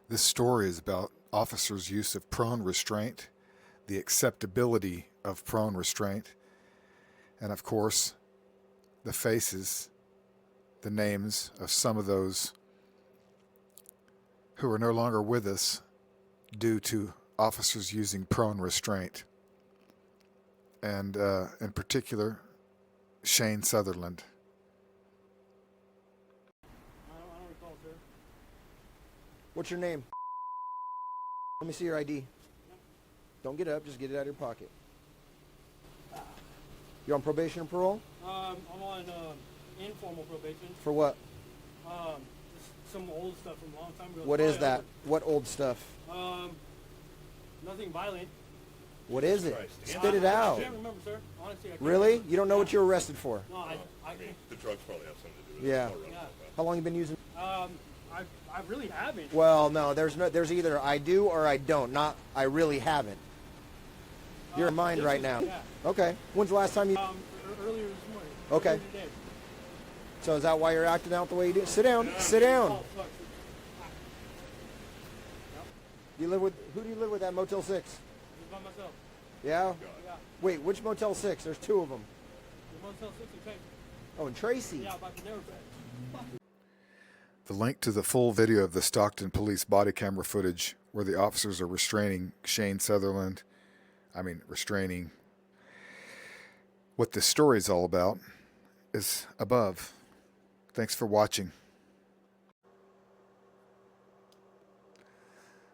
This story is about officers' use of prone restraint, the acceptability of prone restraint, and of course, the faces, the names of some of those who are no longer with us due to officers using prone restraint. And in particular, Shayne Sutherland. I don't recall, sir. What's your name? Let me see your ID. Don't get up, just get it out of your pocket. You're on probation or parole? I'm on informal probation. For what? Just some old stuff from a long time ago. What is that? What old stuff? Nothing violent. What is it? Christ. Spit it out. I can't remember, sir. Honestly, I can't Really? remember. You don't know what you were arrested for? No, I The drugs probably have something to do with it. Yeah. It's more relevant. How long you been using? I really haven't. Well, no, there's either I do or I don't, not I really haven't. You're in mind right now. Yeah. Okay. When's the last time you... Earlier this morning. Okay. Earlier today. So is that why you're acting out the way you do? Sit down. Sit down. Oh, fuck. Do you live with... Who do you live with at Motel 6? Just by myself. Yeah? Yeah. Wait, which Motel 6? There's two of them. The Motel 6 in Texas. Oh, in Tracy. Yeah, about the narrow track. The link to the full video of the Stockton police body camera footage where the officers are restraining restraining what this story is all about is above. Thanks for watching.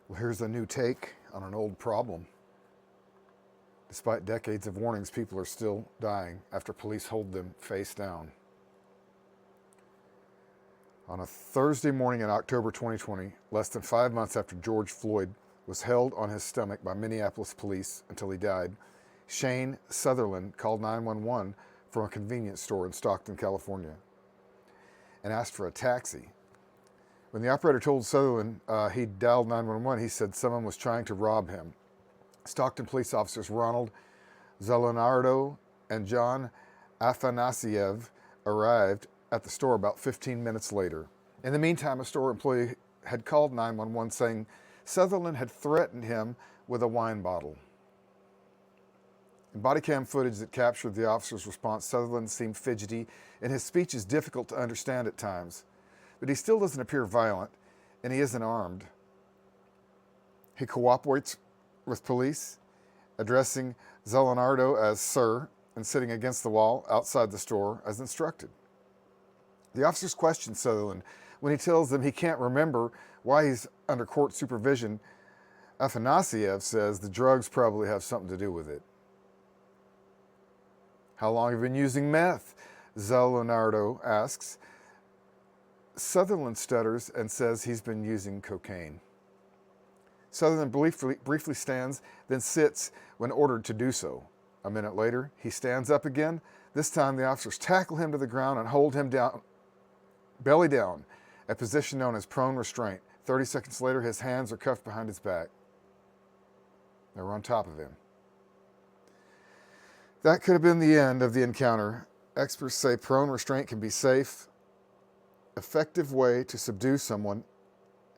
Well, here's a new take on an old problem. Despite decades of warnings, people are still dying after police hold them face down. On a Thursday morning in October 2020, less than 5 months after George Floyd was held on his stomach by Minneapolis police until he died, Shayne Sutherland called 911 from a convenience store in Stockton, California, and asked for a taxi. When the operator told Sutherland he'd dialed 911, he said someone was trying to rob him. Stockton police officers Ronald Zelenardo and John Afanasiev arrived at the store about 15 minutes later. In the meantime, a store employee had called 911 saying Sutherland had threatened him with a wine bottle. In body cam footage that captured the officer's response, Sutherland seemed fidgety and his speech is difficult to understand at times. But he still doesn't appear violent and he isn't armed. He cooperates with police, addressing Zelenardo as sir and sitting against the wall outside the store as instructed. The officers question Sutherland when he tells them he can't remember why he's under court supervision. Afanasiev says the drugs probably have something to do with it. How long have you been using meth? Zelenardo asks. Sutherland stutters and says he's been using cocaine. Sutherland briefly stands, then sits when ordered to do so. A minute later, he stands up again. This time, the officers tackle him to the ground and hold him down, belly down, a position known as prone restraint. 30 seconds later, his hands are cuffed behind his back. They were on top of him. That could have been the end of the encounter. Experts say prone restraint can be a safe, effective way to subdue someone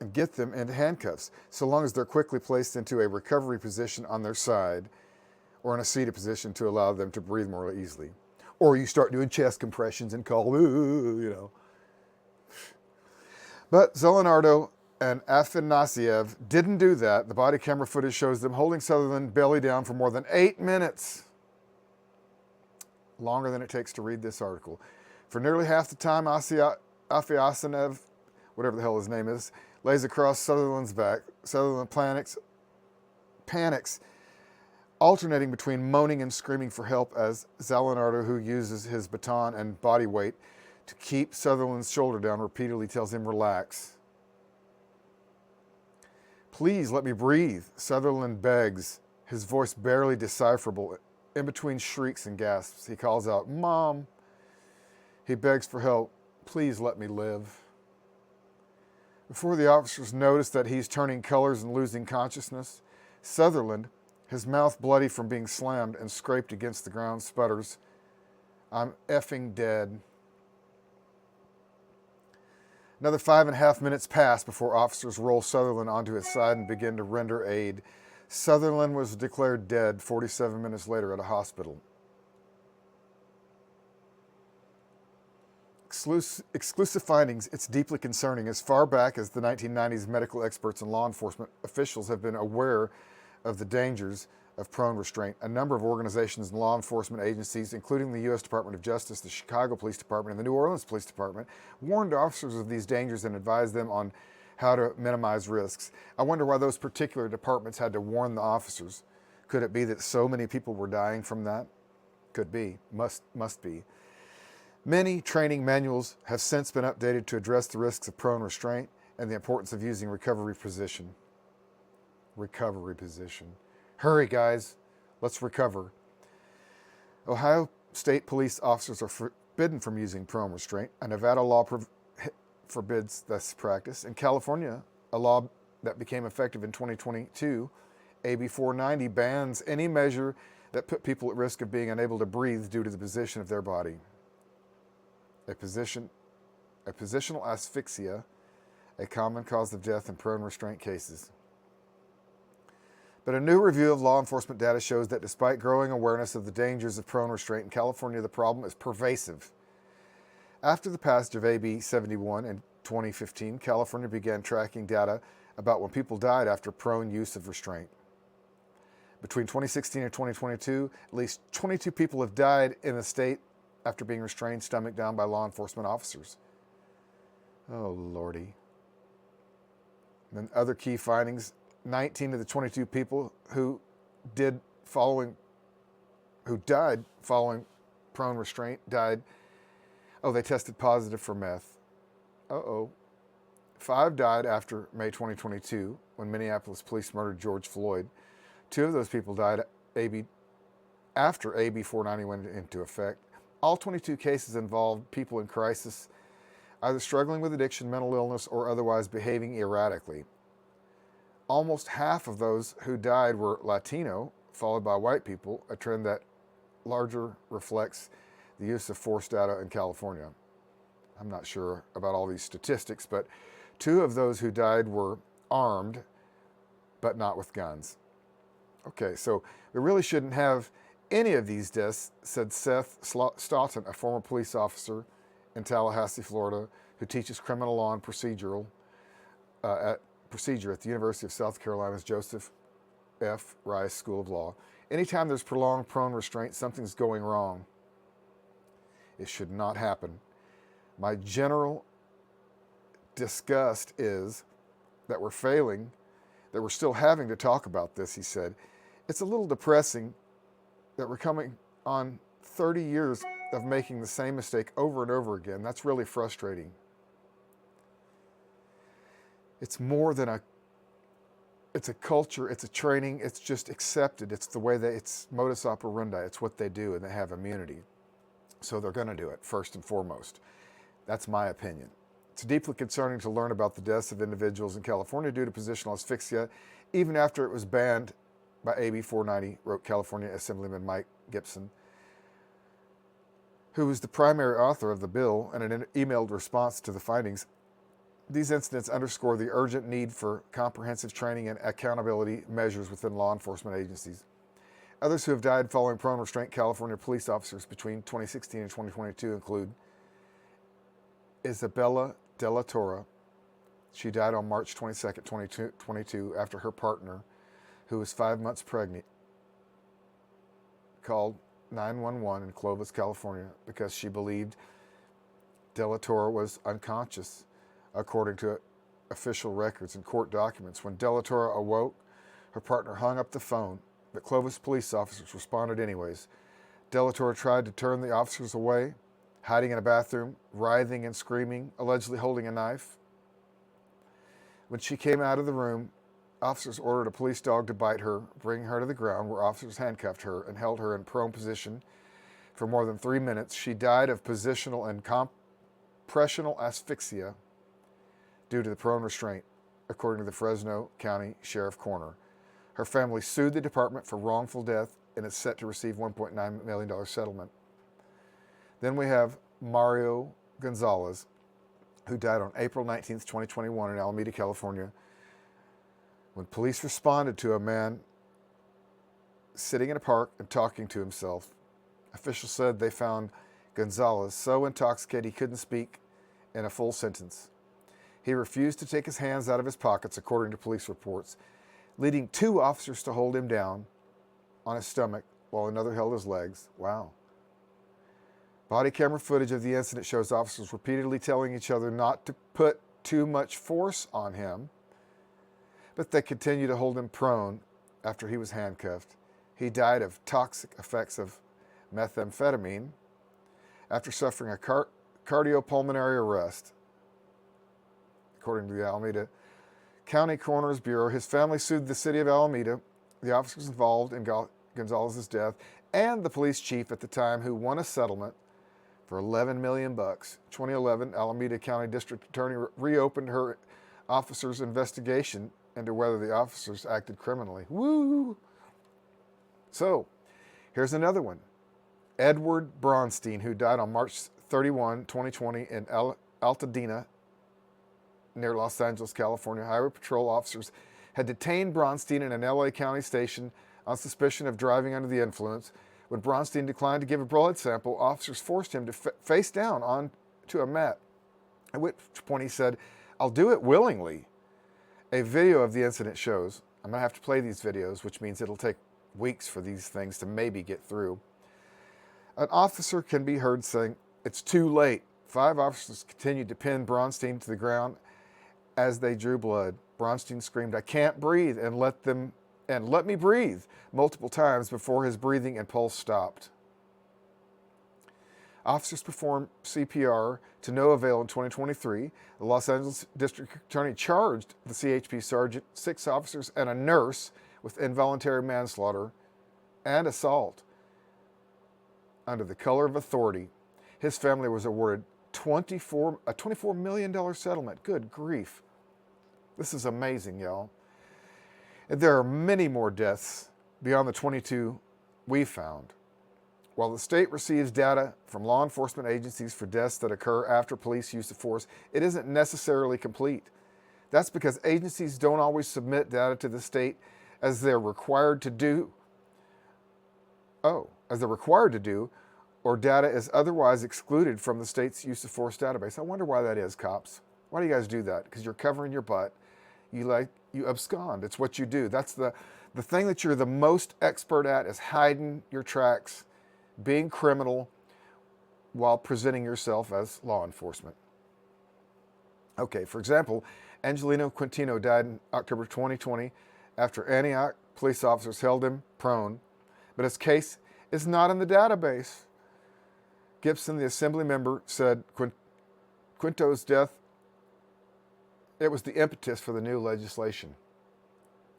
and get them into handcuffs, so long as they're quickly placed into a recovery position on their side or in a seated position to allow them to breathe more easily. Or you start doing chest compressions and call, But Zelenardo and Afanasiev didn't do that. The body camera footage shows them holding Sutherland belly down for more than 8 minutes. Longer than it takes to read this article. For nearly half the time, Afanasiev, whatever the hell his name is, lays across Sutherland's back. Sutherland panics, alternating between moaning and screaming for help as Zelenardo, who uses his baton and body weight to keep Sutherland's shoulder down, repeatedly tells him, relax. Please let me breathe, Sutherland begs, his voice barely decipherable. In between shrieks and gasps, he calls out, Mom. He begs for help. Please let me live. Before the officers notice that he's turning colors and losing consciousness, Sutherland, his mouth bloody from being slammed and scraped against the ground, sputters, I'm effing dead. Another 5.5 minutes passed before officers rolled Sutherland onto his side and began to render aid. Sutherland was declared dead 47 minutes later at a hospital. Exclusive findings, it's deeply concerning. As far back as the 1990s, medical experts and law enforcement officials have been aware of the dangers of prone restraint. A number of organizations and law enforcement agencies, including the U.S. Department of Justice, the Chicago Police Department, and the New Orleans Police Department, warned officers of these dangers and advised them on how to minimize risks. I wonder why those particular departments had to warn the officers. Could it be that so many people were dying from that? Could be. Must be. Many training manuals have since been updated to address the risks of prone restraint and the importance of using recovery position. Recovery position. Hurry, guys. Let's recover. Ohio State police officers are forbidden from using prone restraint. A Nevada law forbids this practice. In California, a law that became effective in 2022, AB 490, bans any measure that put people at risk of being unable to breathe due to the position of their body. A positional asphyxia, a common cause of death in prone restraint cases. But a new review of law enforcement data shows that despite growing awareness of the dangers of prone restraint in California, the problem is pervasive. After the passage of AB 71 in 2015, California began tracking data about when people died after prone use of restraint. Between 2016 and 2022, at least 22 people have died in the state after being restrained stomach down by law enforcement officers. Oh, Lordy. And then other key findings, 19 of the 22 people who died following prone restraint died. Oh, they tested positive for meth. 5 died after May 2022 when Minneapolis police murdered George Floyd. 2 of those people died after AB 490 went into effect. All 22 cases involved people in crisis, either struggling with addiction, mental illness, or otherwise behaving erratically. Almost half of those who died were Latino, followed by white people, a trend that larger reflects the use of force data in California. I'm not sure about all these statistics, but 2 of those who died were armed, but not with guns. Okay, so we really shouldn't have any of these deaths, said Seth Stoughton, a former police officer in Tallahassee, Florida, who teaches criminal law and procedure at the University of South Carolina's Joseph F. Rice School of Law. Anytime there's prolonged prone restraint, something's going wrong. It should not happen. My general disgust is that we're failing, that we're still having to talk about this, he said. It's a little depressing that we're coming on 30 years of making the same mistake over and over again. That's really frustrating. It's more than it's a culture, it's a training, it's just accepted. It's the way it's modus operandi, it's what they do, and they have immunity. So they're going to do it first and foremost. That's my opinion. It's deeply concerning to learn about the deaths of individuals in California due to positional asphyxia, even after it was banned by AB 490, wrote California Assemblyman Mike Gibson, who was the primary author of the bill, in an emailed response to the findings. These incidents underscore the urgent need for comprehensive training and accountability measures within law enforcement agencies. Others who have died following prone restraint California police officers between 2016 and 2022 include Isabella Della Torre. She died on March 22, 2022, after her partner, who was 5 months pregnant, called 911 in Clovis, California, because she believed Della Torre was unconscious, according to official records and court documents. When Della Torre awoke, her partner hung up the phone, but Clovis police officers responded anyways. Della Torre tried to turn the officers away, hiding in a bathroom, writhing and screaming, allegedly holding a knife. When she came out of the room, officers ordered a police dog to bite her, bring her to the ground, where officers handcuffed her and held her in prone position for more than 3 minutes. She died of positional and compressional asphyxia due to the prone restraint, according to the Fresno County Sheriff Coroner. Her family sued the department for wrongful death and is set to receive $1.9 million settlement. Then we have Mario Gonzalez, who died on April 19th, 2021 in Alameda, California, when police responded to a man sitting in a park and talking to himself. Officials said they found Gonzalez so intoxicated he couldn't speak in a full sentence. He refused to take his hands out of his pockets, according to police reports, leading 2 officers to hold him down on his stomach while another held his legs. Wow. Body camera footage of the incident shows officers repeatedly telling each other not to put too much force on him, but they continued to hold him prone after he was handcuffed. He died of toxic effects of methamphetamine after suffering a cardiopulmonary arrest. According to the Alameda County Coroner's Bureau, his family sued the city of Alameda, the officers involved in Gonzalez's death, and the police chief at the time, who won a settlement for $11 million. 2011, Alameda County District Attorney reopened her officer's investigation into whether the officers acted criminally. Woo! So, here's another one. Edward Bronstein, who died on March 31, 2020 in Altadena, near Los Angeles, California. Highway patrol officers had detained Bronstein in an LA County station on suspicion of driving under the influence. When Bronstein declined to give a blood sample, officers forced him to face down onto a mat, at which point he said, "I'll do it willingly." A video of the incident shows, I'm going to have to play these videos, which means it'll take weeks for these things to maybe get through. An officer can be heard saying, "It's too late." 5 officers continued to pin Bronstein to the ground as they drew blood. Bronstein screamed, "I can't breathe," and let me breathe, multiple times before his breathing and pulse stopped. Officers performed CPR to no avail in 2023. The Los Angeles District Attorney charged the CHP sergeant, 6 officers, and a nurse with involuntary manslaughter and assault under the color of authority. His family was awarded a $24 million settlement. Good grief. This is amazing, y'all. And there are many more deaths beyond the 22 we found. While the state receives data from law enforcement agencies for deaths that occur after police use of force, it isn't necessarily complete. That's because agencies don't always submit data to the state as they're required to do. Or data is otherwise excluded from the state's use of force database. I wonder why that is, cops. Why do you guys do that? Because you're covering your butt. You abscond. It's what you do. That's the thing that you're the most expert at, is hiding your tracks, being criminal while presenting yourself as law enforcement. Okay, for example, Angelino Quintino died in October 2020 after Antioch police officers held him prone, but his case is not in the database. Gibson, the assembly member, said Quinto's death, it was the impetus for the new legislation.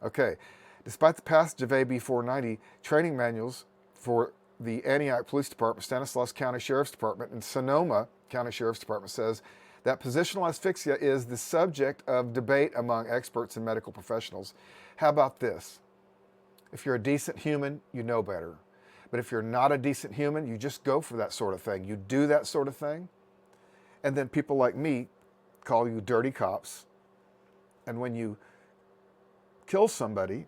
Okay, despite the passage of AB 490, training manuals for the Antioch Police Department, Stanislaus County Sheriff's Department, and Sonoma County Sheriff's Department says that positional asphyxia is the subject of debate among experts and medical professionals. How about this? If you're a decent human, you know better. But if you're not a decent human, you just go for that sort of thing. You do that sort of thing, and then people like me call you dirty cops. And when you kill somebody,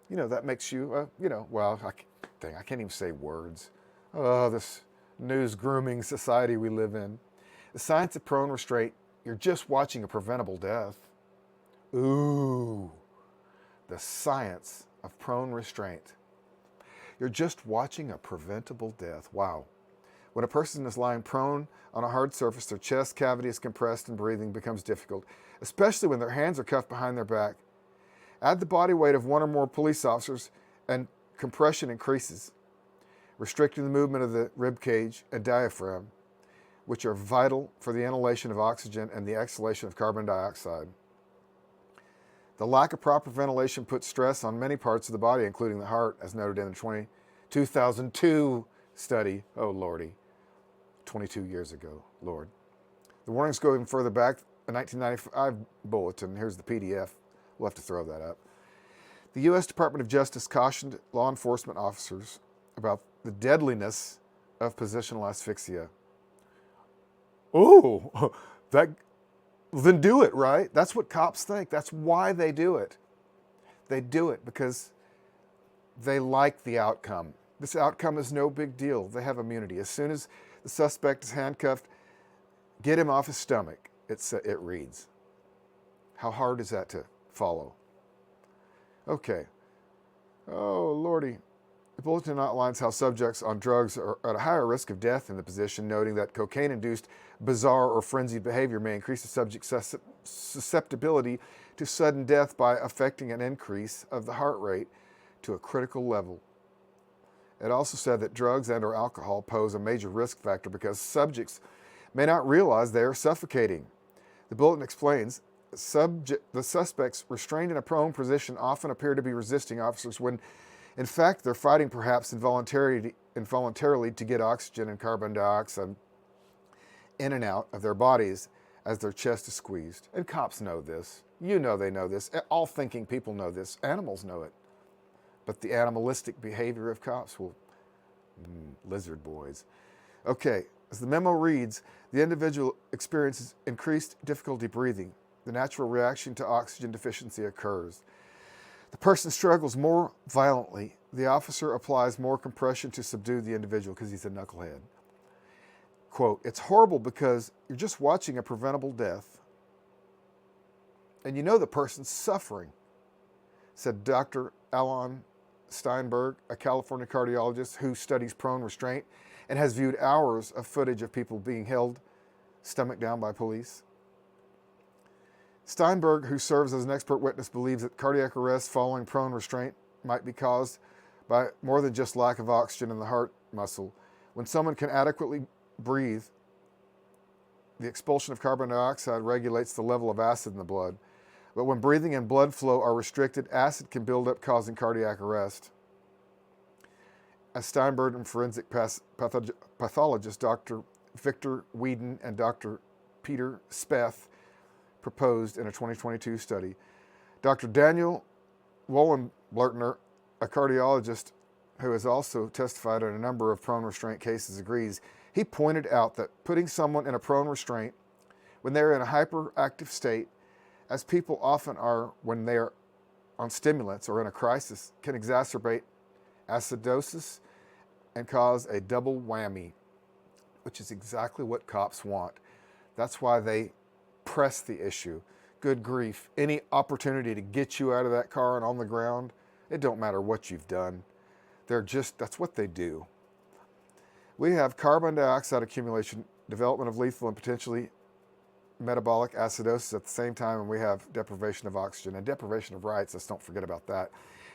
that makes you, I can't even say words. Oh, this news grooming society we live in. The science of prone restraint, you're just watching a preventable death. Ooh, the science of prone restraint. You're just watching a preventable death. Wow. When a person is lying prone on a hard surface, their chest cavity is compressed and breathing becomes difficult, especially when their hands are cuffed behind their back. Add the body weight of 1 or more police officers and compression increases, restricting the movement of the rib cage and diaphragm, which are vital for the inhalation of oxygen and the exhalation of carbon dioxide. The lack of proper ventilation puts stress on many parts of the body, including the heart, as noted in the 2002 study. Oh, Lordy. 22 years ago, Lord. The warnings go even further back. The 1995 bulletin. Here's the PDF. We'll have to throw that up. The U.S. Department of Justice cautioned law enforcement officers about the deadliness of positional asphyxia. Oh, that Well, then do it, right? That's what cops think. That's why they do it. They do it because they like the outcome. This outcome is no big deal. They have immunity. As soon as the suspect is handcuffed, get him off his stomach, it reads. How hard is that to follow? Okay. Oh, Lordy. The bulletin outlines how subjects on drugs are at a higher risk of death in the position, noting that cocaine-induced bizarre or frenzied behavior may increase the subject's susceptibility to sudden death by affecting an increase of the heart rate to a critical level. It also said that drugs and or alcohol pose a major risk factor because subjects may not realize they are suffocating. The bulletin explains the suspects restrained in a prone position often appear to be resisting officers when in fact they're fighting perhaps involuntarily to get oxygen and carbon dioxide in and out of their bodies as their chest is squeezed. And cops know this. You know they know this. All thinking people know this. Animals know it. But the animalistic behavior of cops will... lizard boys. Okay, as the memo reads, the individual experiences increased difficulty breathing. The natural reaction to oxygen deficiency occurs. The person struggles more violently. The officer applies more compression to subdue the individual because he's a knucklehead. Quote, it's horrible because you're just watching a preventable death and you know the person's suffering, said Dr. Alan Steinberg, a California cardiologist who studies prone restraint and has viewed hours of footage of people being held stomach down by police. Steinberg, who serves as an expert witness, believes that cardiac arrest following prone restraint might be caused by more than just lack of oxygen in the heart muscle. When someone can adequately breathe, the expulsion of carbon dioxide regulates the level of acid in the blood. But when breathing and blood flow are restricted, acid can build up, causing cardiac arrest. As Steinberg and forensic pathologist Dr. Victor Whedon and Dr. Peter Speth proposed in a 2022 study. Dr. Daniel Wollenblertner, a cardiologist who has also testified in a number of prone restraint cases, agrees. He pointed out that putting someone in a prone restraint when they're in a hyperactive state, as people often are when they're on stimulants or in a crisis, can exacerbate acidosis and cause a double whammy, which is exactly what cops want. That's why they press the issue. Good grief. Any opportunity to get you out of that car and on the ground, it don't matter what you've done. That's what they do. We have carbon dioxide accumulation, development of lethal and potentially metabolic acidosis at the same time, and we have deprivation of oxygen and deprivation of rights. Let's don't forget about that.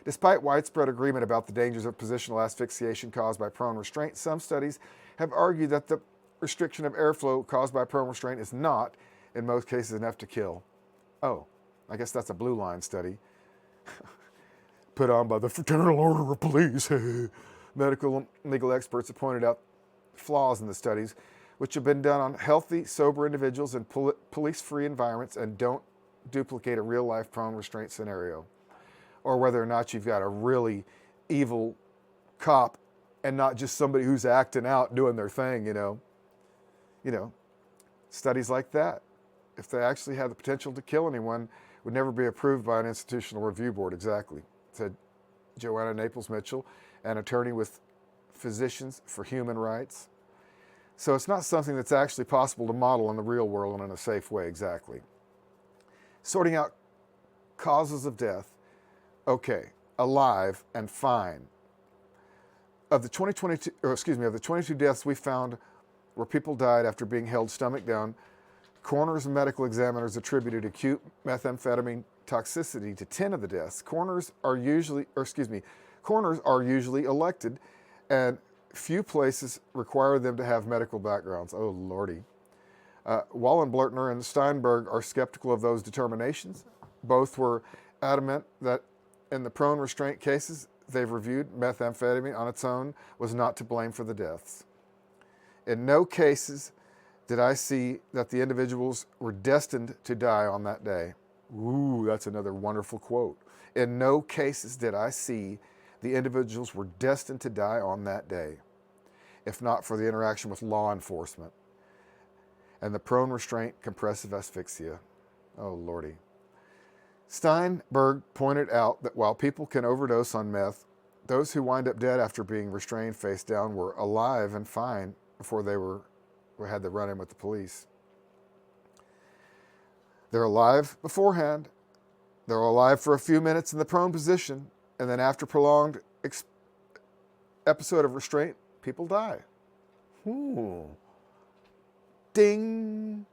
Despite widespread agreement about the dangers of positional asphyxiation caused by prone restraint, some studies have argued that the restriction of airflow caused by prone restraint is not, in most cases, enough to kill. Oh, I guess that's a Blue Line study put on by the Fraternal Order of Police. Medical and legal experts have pointed out flaws in the studies, which have been done on healthy, sober individuals in police-free environments and don't duplicate a real-life prone restraint scenario. Or whether or not you've got a really evil cop and not just somebody who's acting out, doing their thing, you know. Studies like that, if they actually had the potential to kill anyone, would never be approved by an institutional review board. Exactly, said Joanna Naples Mitchell, an attorney with Physicians for Human Rights. So it's not something that's actually possible to model in the real world and in a safe way. Exactly. Sorting out causes of death. Okay, alive and fine. Of the 22 deaths we found where people died after being held stomach down, coroners and medical examiners attributed acute methamphetamine toxicity to 10 of the deaths. Coroners are usually elected, and few places require them to have medical backgrounds. Oh, Lordy. Wollenblertner and Steinberg are skeptical of those determinations. Both were adamant that in the prone restraint cases they've reviewed, methamphetamine on its own was not to blame for the deaths. In no cases did I see that the individuals were destined to die on that day. Ooh, that's another wonderful quote. In no cases did I see the individuals were destined to die on that day, if not for the interaction with law enforcement. and the prone restraint compressive asphyxia. Oh, Lordy. Steinberg pointed out that while people can overdose on meth, those who wind up dead after being restrained face down were alive and fine before they had the run-in with the police. They're alive beforehand. They're alive for a few minutes in the prone position, and then after prolonged episode of restraint, people die. Ding.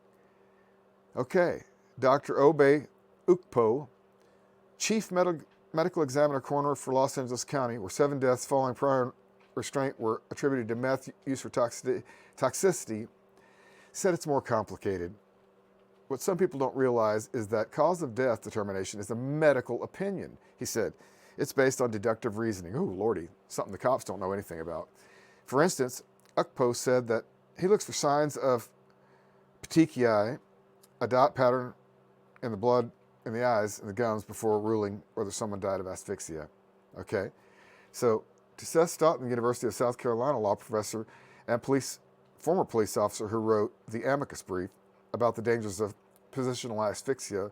Okay, Dr. Obey Ukpo, Chief Medical Examiner Coroner for Los Angeles County, where 7 deaths following prior restraint were attributed to meth use for toxicity, said it's more complicated. What some people don't realize is that cause of death determination is a medical opinion. He said, it's based on deductive reasoning. Ooh, Lordy, something the cops don't know anything about. For instance, Ukpo said that he looks for signs of petechiae, a dot pattern in the blood, in the eyes, and the gums before ruling whether someone died of asphyxia. Okay? So, to Seth Stoughton, University of South Carolina law professor and former police officer who wrote the amicus brief about the dangers of positional asphyxia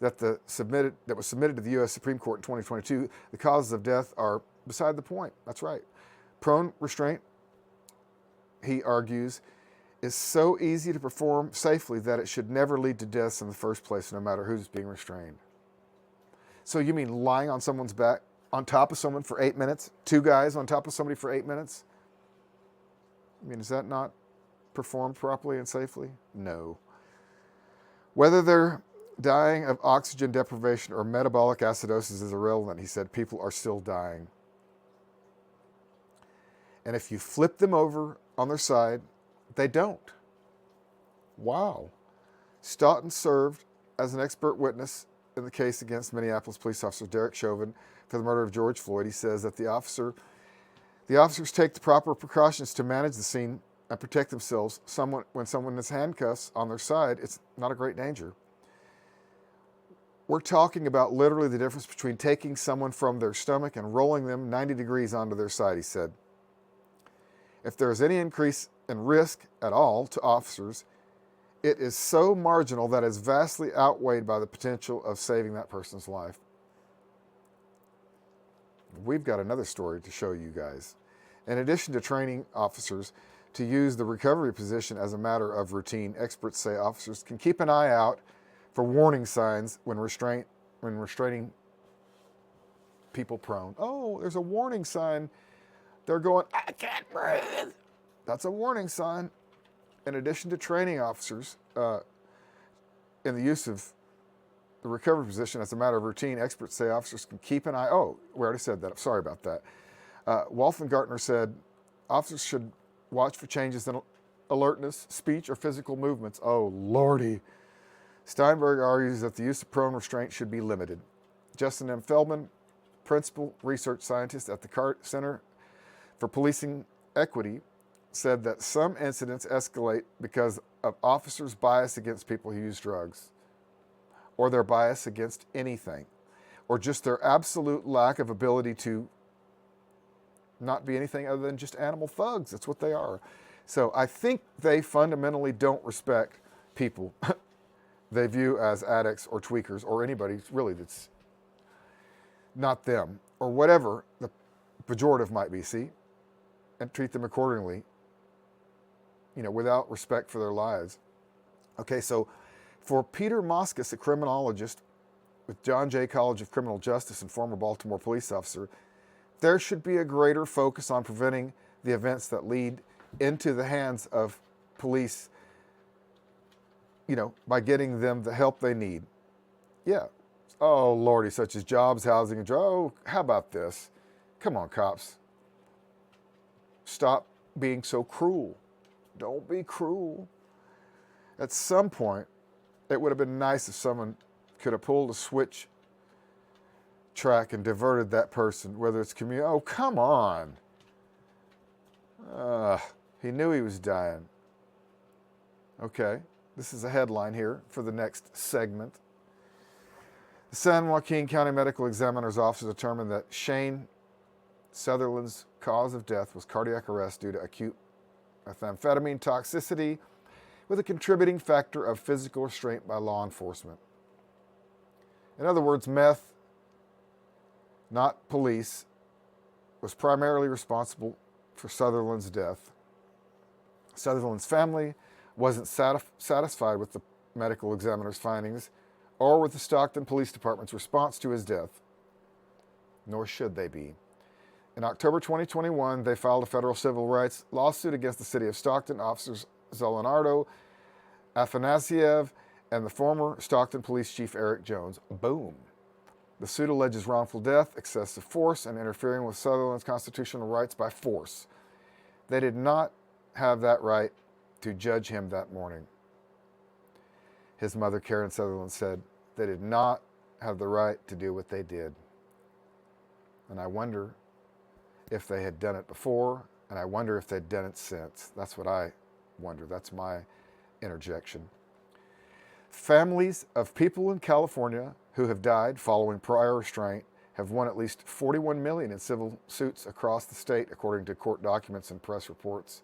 that was submitted to the U.S. Supreme Court in 2022, the causes of death are beside the point. That's right. Prone restraint, he argues, is so easy to perform safely that it should never lead to deaths in the first place, no matter who's being restrained. So you mean lying on someone's back, on top of someone for 8 minutes? 2 guys on top of somebody for 8 minutes? I mean, is that not performed properly and safely? No. Whether they're dying of oxygen deprivation or metabolic acidosis is irrelevant. He said people are still dying. And if you flip them over on their side, they don't. Wow. Stoughton served as an expert witness in the case against Minneapolis police officer Derek Chauvin for the murder of George Floyd. He says that the officers take the proper precautions to manage the scene and protect themselves. When someone has handcuffs on their side, it's not a great danger. We're talking about literally the difference between taking someone from their stomach and rolling them 90 degrees onto their side, he said. If there is any increase in risk at all to officers, it is so marginal that it is vastly outweighed by the potential of saving that person's life. We've got another story to show you guys. In addition to training officers to use the recovery position as a matter of routine, experts say officers can keep an eye out for warning signs when restraining people prone. Oh, there's a warning sign. They're going, I can't breathe. That's a warning sign. In addition to training officers in the use of the recovery position as a matter of routine, experts say officers can keep an eye. Oh, we already said that. I'm sorry about that. Wolfengartner said officers should watch for changes in alertness, speech, or physical movements. Oh, Lordy. Steinberg argues that the use of prone restraint should be limited. Justin M. Feldman, principal research scientist at the CART Center for Policing Equity, said that some incidents escalate because of officers' bias against people who use drugs, or their bias against anything, or just their absolute lack of ability to not be anything other than just animal thugs. That's what they are. So I think they fundamentally don't respect people they view as addicts or tweakers or anybody really that's not them, or whatever the pejorative might be, see? And treat them accordingly, without respect for their lives. Okay, so for Peter Moskos, a criminologist with John Jay College of Criminal Justice and former Baltimore police officer, there should be a greater focus on preventing the events that lead into the hands of police, by getting them the help they need. Yeah. Oh, Lordy, such as jobs, housing, and oh, how about this? Come on, cops. Stop being so cruel. Don't be cruel. At some point, it would have been nice if someone could have pulled a switch track and diverted that person, whether it's community. Oh, come on. He knew he was dying. Okay, this is a headline here for the next segment. The San Joaquin County Medical Examiner's Office determined that Shayne Sutherland's cause of death was cardiac arrest due to acute methamphetamine toxicity, with a contributing factor of physical restraint by law enforcement. In other words, meth, not police, was primarily responsible for Sutherland's death. Sutherland's family wasn't satisfied with the medical examiner's findings or with the Stockton Police Department's response to his death, nor should they be. In October 2021, they filed a federal civil rights lawsuit against the city of Stockton, officers Zelenardo, Afanasiev, and the former Stockton Police Chief Eric Jones. Boom. The suit alleges wrongful death, excessive force, and interfering with Sutherland's constitutional rights by force. They did not have that right to judge him that morning. His mother, Karen Sutherland, said they did not have the right to do what they did. And I wonder if they had done it before, and I wonder if they'd done it since. That's what I wonder. That's my interjection. Families of people in California who have died following prior restraint have won at least $41 million in civil suits across the state, according to court documents and press reports.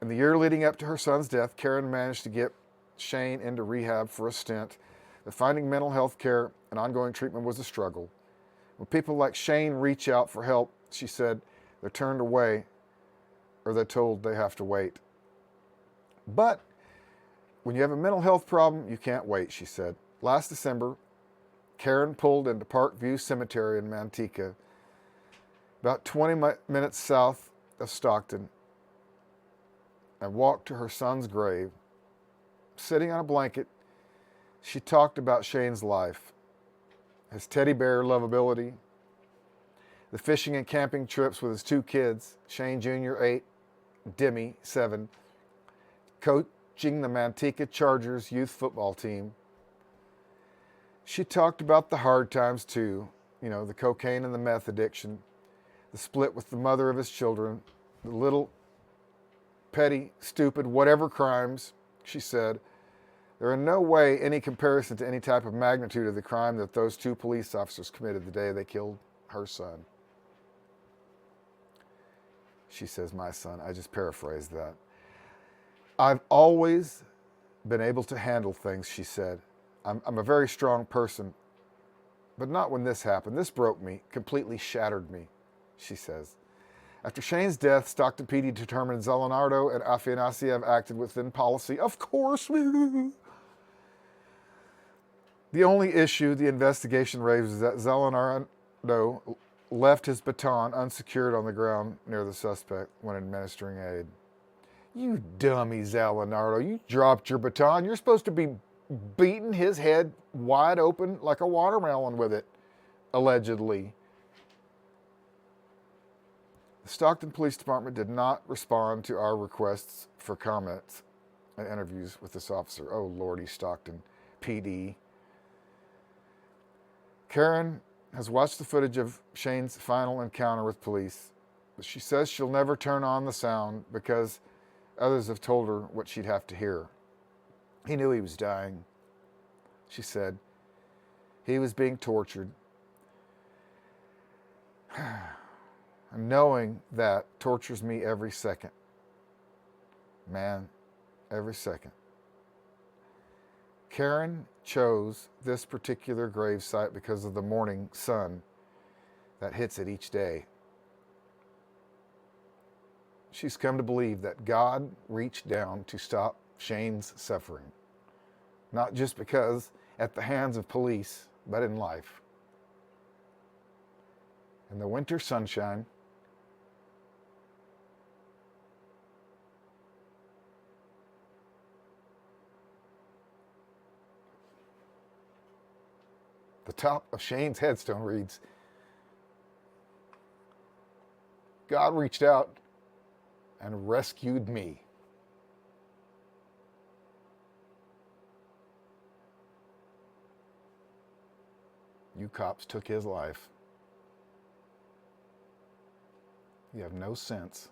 In the year leading up to her son's death, Karen managed to get Shayne into rehab for a stint, but finding mental health care and ongoing treatment was a struggle. When people like Shayne reach out for help, she said, they're turned away or they're told they have to wait. But when you have a mental health problem, you can't wait, she said. Last December, Karen pulled into Parkview Cemetery in Manteca, about 20 minutes south of Stockton, and walked to her son's grave. Sitting on a blanket, she talked about Shayne's life, his teddy bear lovability, the fishing and camping trips with his two kids, Shayne Jr., 8, Demi, 7, coaching the Manteca Chargers youth football team. She talked about the hard times too, the cocaine and the meth addiction, the split with the mother of his children, the little petty, stupid, whatever crimes, she said. There are no way any comparison to any type of magnitude of the crime that those two police officers committed the day they killed her son. She says, my son. I just paraphrased that. I've always been able to handle things, she said. I'm a very strong person, but not when this happened. This broke me, completely shattered me, she says. After Shayne's death, Stockton PD determined Zelenardo and Afanasiev acted within policy. Of course. The only issue the investigation raised is that Zelenardo left his baton unsecured on the ground near the suspect when administering aid. You dummy, Zelenardo. You dropped your baton. You're supposed to be beating his head wide open like a watermelon with it, allegedly. The Stockton Police Department did not respond to our requests for comments and interviews with this officer. Oh, Lordy, Stockton PD. Karen has watched the footage of Shayne's final encounter with police, but she says she'll never turn on the sound because others have told her what she'd have to hear. He knew he was dying, she said. He was being tortured. And knowing that tortures me every second. Man, every second. Karen chose this particular gravesite because of the morning sun that hits it each day. She's come to believe that God reached down to stop Shayne's suffering, not just because at the hands of police, but in life. In the winter sunshine, the top of Shayne's headstone reads, God reached out and rescued me. You cops took his life. You have no sense.